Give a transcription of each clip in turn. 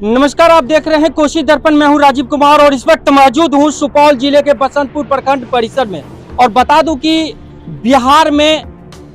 नमस्कार, आप देख रहे हैं कोशी दर्पण। मैं हूं राजीव कुमार और इस वक्त मौजूद हूं सुपौल जिले के बसंतपुर प्रखंड परिसर में। और बता दूं कि बिहार में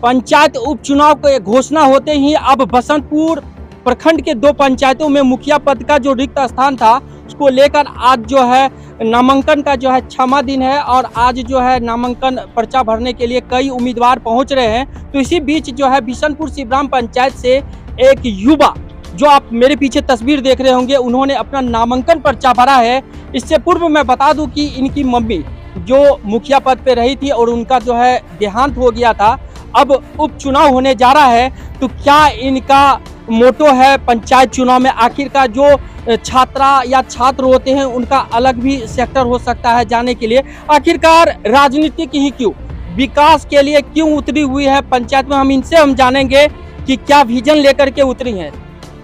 पंचायत उपचुनाव की घोषणा होते ही अब बसंतपुर प्रखंड के 2 पंचायतों में मुखिया पद का जो रिक्त स्थान था उसको लेकर आज जो है नामांकन का जो है 6वां दिन है। और आज जो है नामांकन पर्चा भरने के लिए कई उम्मीदवार पहुंच रहे हैं। तो इसी बीच जो है बिशनपुर शिवराम पंचायत से एक युवा, जो आप मेरे पीछे तस्वीर देख रहे होंगे, उन्होंने अपना नामांकन पर्चा भरा है। इससे पूर्व मैं बता दूं कि इनकी मम्मी जो मुखिया पद पे रही थी और उनका जो है देहांत हो गया था, अब उपचुनाव होने जा रहा है। तो क्या इनका मोटो है पंचायत चुनाव में? आखिरकार जो छात्रा या छात्र होते हैं उनका अलग भी सेक्टर हो सकता है जाने के लिए। आखिरकार राजनीतिक ही क्यों, विकास के लिए क्यों उतरी हुई है पंचायत में? हम जानेंगे कि क्या विजन लेकर के उतरी है।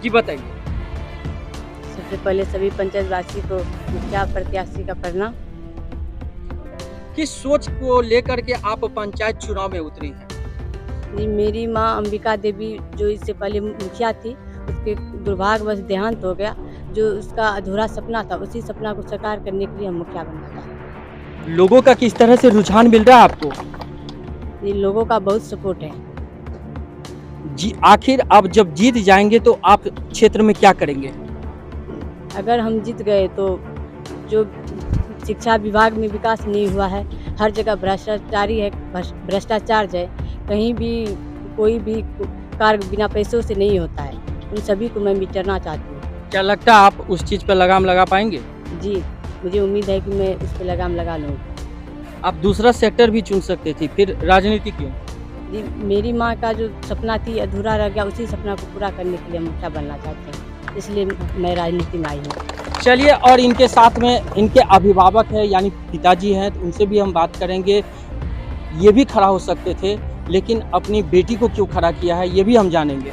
जी बताइए। सबसे पहले सभी पंचायत वासी को मुखिया प्रत्याशी का प्रणाम। किस सोच को लेकर के आप पंचायत चुनाव में उतरी हैं? जी, मेरी माँ अंबिका देवी जो इससे पहले मुखिया थी, उसके दुर्भाग्यवश देहांत हो गया। जो उसका अधूरा सपना था, उसी सपना को साकार करने के लिए हम मुखिया बनना चाहते हैं। लोगों का किस तरह से रुझान मिल रहा है आपको? ये लोगों का बहुत सपोर्ट है। जी, आखिर अब जब जीत जाएंगे तो आप क्षेत्र में क्या करेंगे? अगर हम जीत गए तो जो शिक्षा विभाग में विकास नहीं हुआ है, हर जगह भ्रष्टाचारी है, भ्रष्टाचार है, कहीं भी कोई भी कार्य बिना पैसों से नहीं होता है, उन सभी को मैं मिटाना चाहती हूँ। क्या लगता है आप उस चीज़ पर लगाम लगा पाएंगे? जी, मुझे उम्मीद है कि मैं उस पर लगाम लगा लूँगी। आप दूसरा सेक्टर भी चुन सकते थे, फिर राजनीति क्यों? जी, मेरी माँ का जो सपना थी अधूरा रह गया, उसी सपना को पूरा करने के लिए मुखिया बनना चाहते हैं, इसलिए मैं राजनीति में आई हूँ। चलिए, और इनके साथ में इनके अभिभावक हैं यानी पिताजी हैं, तो उनसे भी हम बात करेंगे। ये भी खड़ा हो सकते थे लेकिन अपनी बेटी को क्यों खड़ा किया है, ये भी हम जानेंगे।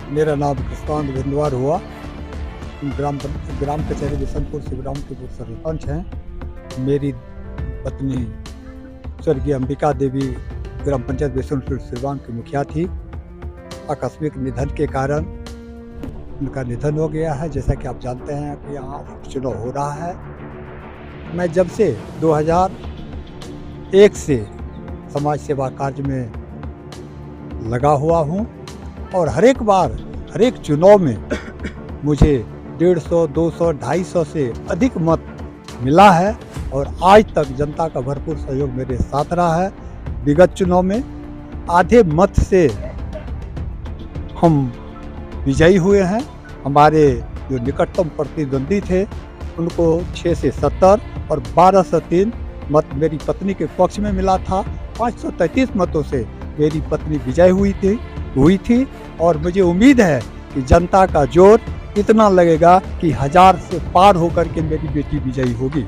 मेरा नाम कृष्णांत बिंदवार हुआ, ग्राम कचहरी बिशनपुर शिवराम के सरपंच हैं। मेरी पत्नी स्वर्गीय अंबिका देवी ग्राम पंचायत बिशनपुर शिवराम की मुखिया थी। आकस्मिक निधन के कारण उनका निधन हो गया है। जैसा कि आप जानते हैं कि यहाँ उपचुनाव हो रहा है। मैं जब से 2001 से समाज सेवा कार्य में लगा हुआ हूँ और हर एक बार हर एक चुनाव में मुझे 150, 200, 250 से अधिक मत मिला है और आज तक जनता का भरपूर सहयोग मेरे साथ रहा है। विगत चुनाव में आधे मत से हम विजयी हुए हैं। हमारे जो निकटतम प्रतिद्वंदी थे उनको 6 से 70 और 12 से 3 मत मेरी पत्नी के पक्ष में मिला था। 533 मतों से मेरी पत्नी विजयी हुई थी और मुझे उम्मीद है कि जनता का जोर इतना लगेगा कि 1000 से पार होकर के मेरी बेटी विजयी होगी।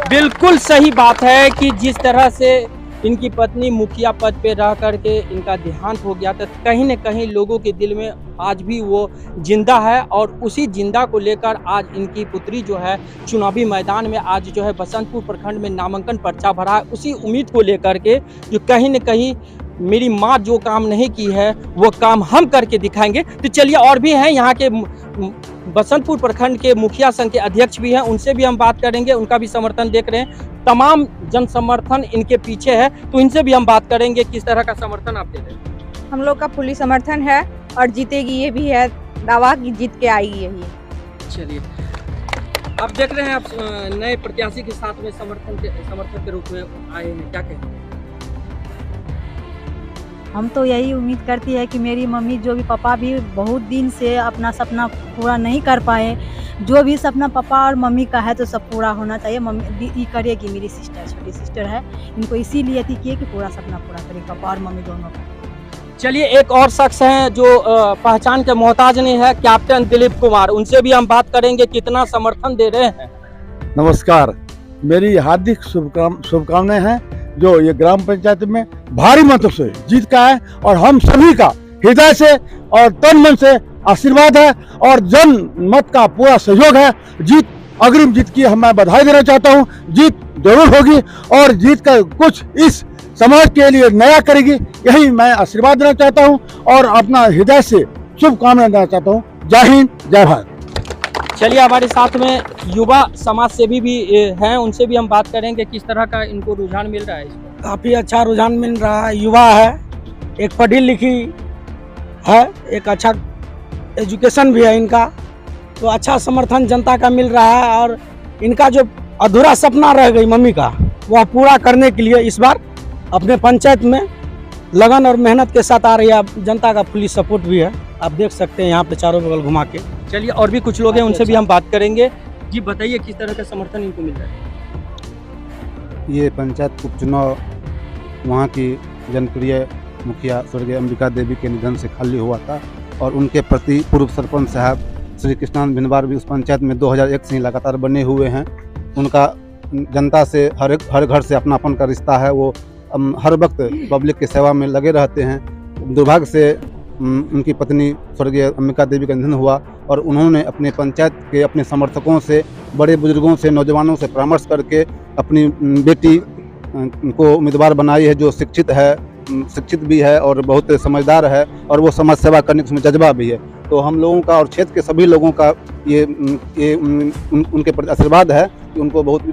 बिल्कुल सही बात है कि जिस तरह से इनकी पत्नी मुखिया पद पे रह करके इनका देहांत हो गया था, कहीं न कहीं लोगों के दिल में आज भी वो जिंदा है। और उसी जिंदा को लेकर आज इनकी पुत्री जो है चुनावी मैदान में आज जो है बसंतपुर प्रखंड में नामांकन पर्चा भरा है, उसी उम्मीद को लेकर के जो कहीं न कहीं मेरी माँ जो काम नहीं की है वो काम हम करके दिखाएंगे। तो चलिए, और भी हैं यहाँ के बसंतपुर प्रखंड के मुखिया संघ के अध्यक्ष भी हैं, उनसे भी हम बात करेंगे। उनका भी समर्थन देख रहे हैं, तमाम जन समर्थन इनके पीछे है, तो इनसे भी हम बात करेंगे किस तरह का समर्थन आप दे रहे हैं। हम लोग का फुली समर्थन है और जीतेगी ये भी है दावा की जीत के आएगी यही। चलिए, आप देख रहे हैं, आप नए प्रत्याशी के साथ में समर्थक के रूप में आए हैं, क्या कहेंगे? हम तो यही उम्मीद करती है कि मेरी मम्मी जो भी पापा भी बहुत दिन से अपना सपना पूरा नहीं कर पाए, जो भी सपना पापा और मम्मी का है तो सब पूरा होना चाहिए। मम्मी ये करेगी, मेरी सिस्टर छोटी सिस्टर है, इनको इसीलिए थी कि पूरा सपना पूरा करेगी पापा और मम्मी दोनों का। चलिए, एक और शख्स हैं जो पहचान के मोहताज नहीं है, कैप्टन दिलीप कुमार, उनसे भी हम बात करेंगे कितना समर्थन दे रहे हैं। नमस्कार, मेरी हार्दिक शुभकामनाएं हैं जो ये ग्राम पंचायत में भारी मतों से जीत का है और हम सभी का हृदय से और तन मन से आशीर्वाद है और जन मत का पूरा सहयोग है। जीत, अग्रिम जीत की मैं बधाई देना चाहता हूँ। जीत जरूर होगी और जीत का कुछ इस समाज के लिए नया करेगी, यही मैं आशीर्वाद देना चाहता हूँ और अपना हृदय से शुभकामनाएं देना चाहता हूँ। जय हिंद, जय भारत। चलिए हमारे साथ में युवा समाज सेवी भी हैं, उनसे भी हम बात करेंगे किस तरह का इनको रुझान मिल रहा है इसमें। काफ़ी अच्छा रुझान मिल रहा है। युवा है, एक पढ़ी लिखी है, एक अच्छा एजुकेशन भी है इनका, तो अच्छा समर्थन जनता का मिल रहा है। और इनका जो अधूरा सपना रह गई मम्मी का, वह पूरा करने के लिए इस बार अपने पंचायत में लगन और मेहनत के साथ आ रही है। जनता का फुली सपोर्ट भी है, आप देख सकते हैं यहाँ पे चारों बगल घुमा के। चलिए और भी कुछ लोग हैं, उनसे भी हम बात करेंगे। जी बताइए किस तरह का समर्थन इनको मिल रहा है। ये पंचायत उपचुनाव वहाँ की जनप्रिय मुखिया स्वर्गीय अंबिका देवी के निधन से खाली हुआ था और उनके प्रति पूर्व सरपंच साहब श्री कृष्णानंद भिनवार भी उस पंचायत में 2001 से ही लगातार बने हुए हैं। उनका जनता से हर घर से अपनापन का रिश्ता है। वो हर वक्त पब्लिक की सेवा में लगे रहते हैं। दुर्भाग्य से उनकी पत्नी स्वर्गीय अंबिका देवी का निधन हुआ और उन्होंने अपने पंचायत के अपने समर्थकों से, बड़े बुजुर्गों से, नौजवानों से परामर्श करके अपनी बेटी को उम्मीदवार बनाई है, जो शिक्षित भी है और बहुत समझदार है और वो समाज सेवा करने का उसमें जज्बा भी है। तो हम लोगों का और क्षेत्र के सभी लोगों का ये उनके प्रति आशीर्वाद है कि उनको बहुत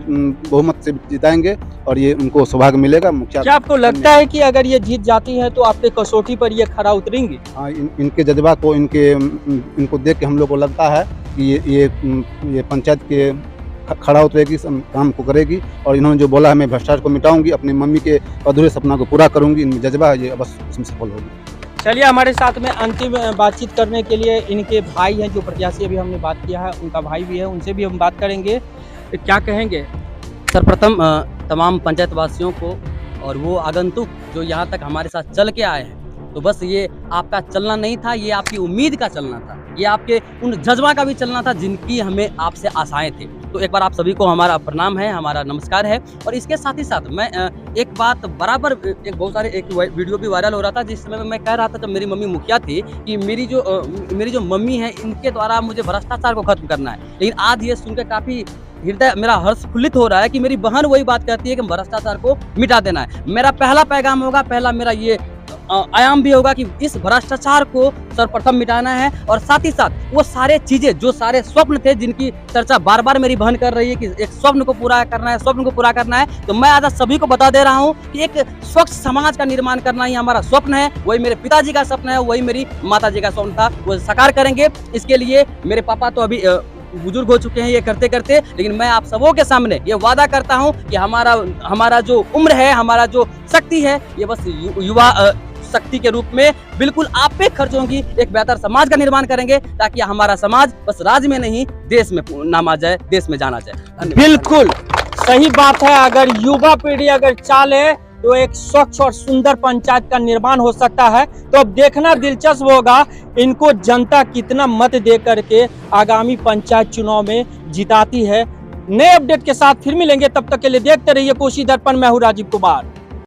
बहुमत से जिताएंगे और ये उनको सौभाग्य मिलेगा। मुखिया, क्या आपको लगता है कि अगर ये जीत जाती है तो आपके कसौटी पर ये खरा उतरेंगी? हाँ, इनके जज्बा को, इनको देख के हम लोग को लगता है कि ये पंचायत के खड़ा उतरेगी, काम को करेगी और इन्होंने जो बोला है मैं भ्रष्टाचार को मिटाऊंगी, अपनी मम्मी के अधूरे सपना को पूरा करूंगी, इनमें जज्बा है, ये अवश्य इसमें सफल होगी। चलिए हमारे साथ में अंतिम बातचीत करने के लिए इनके भाई हैं, जो प्रत्याशी अभी हमने बात किया है, उनका भाई भी है, उनसे भी हम बात करेंगे। क्या कहेंगे? सर्वप्रथम तमाम पंचायत वासियों को और वो आगंतुक जो यहाँ तक हमारे साथ चल के आए हैं, तो बस ये आपका चलना नहीं था, ये आपकी उम्मीद का चलना था, ये आपके उन जज्बा का भी चलना था जिनकी हमें आपसे आशाएं थी। तो एक बार आप सभी को हमारा प्रणाम है, हमारा नमस्कार है। और इसके साथ ही साथ मैं एक बात बराबर बहुत सारे एक वीडियो भी वायरल हो रहा था जिसमें मैं कह रहा था जब मेरी मम्मी मुखिया थी कि मेरी जो मम्मी है इनके द्वारा मुझे भ्रष्टाचार को खत्म करना है। लेकिन आज ये सुनकर काफ़ी हृदय मेरा हर्षफुल्लित हो रहा है कि मेरी बहन वही बात कहती है कि भ्रष्टाचार को मिटा देना है। मेरा पहला पैगाम होगा, पहला मेरा ये आयाम भी होगा कि इस भ्रष्टाचार को सर्वप्रथम मिटाना है और साथ ही साथ वो सारे चीजें, जो सारे स्वप्न थे जिनकी चर्चा बार बार मेरी बहन कर रही है कि एक स्वप्न को पूरा करना है, स्वप्न को पूरा करना है, तो मैं आज सभी को बता दे रहा हूँ कि एक स्वच्छ समाज का निर्माण करना ही हमारा स्वप्न है। वही मेरे पिताजी का स्वप्न है, वही मेरी माताजी का स्वप्न था, वो साकार करेंगे। इसके लिए मेरे पापा तो अभी बुजुर्ग हो चुके हैं ये करते करते, लेकिन मैं आप सबों के सामने ये वादा करता हूं कि हमारा जो उम्र है, हमारा जो शक्ति है, ये बस युवा शक्ति के रूप में बिल्कुल आप पे खर्च होंगी, एक बेहतर समाज का निर्माण करेंगे ताकि हमारा समाज बस राज्य में नहीं देश में नाम आ जाए, देश में जाना जाए। बिल्कुल सही बात है। अगर युवा पीढ़ी अगर चाले तो एक स्वच्छ और सुंदर पंचायत का निर्माण हो सकता है। तो अब देखना दिलचस्प होगा इनको जनता कितना मत दे करके आगामी पंचायत चुनाव में जिताती है। नए अपडेट के साथ फिर मिलेंगे, तब तक के लिए देखते रहिए कोशी दर्पण। मैं हूं राजीव कुमार।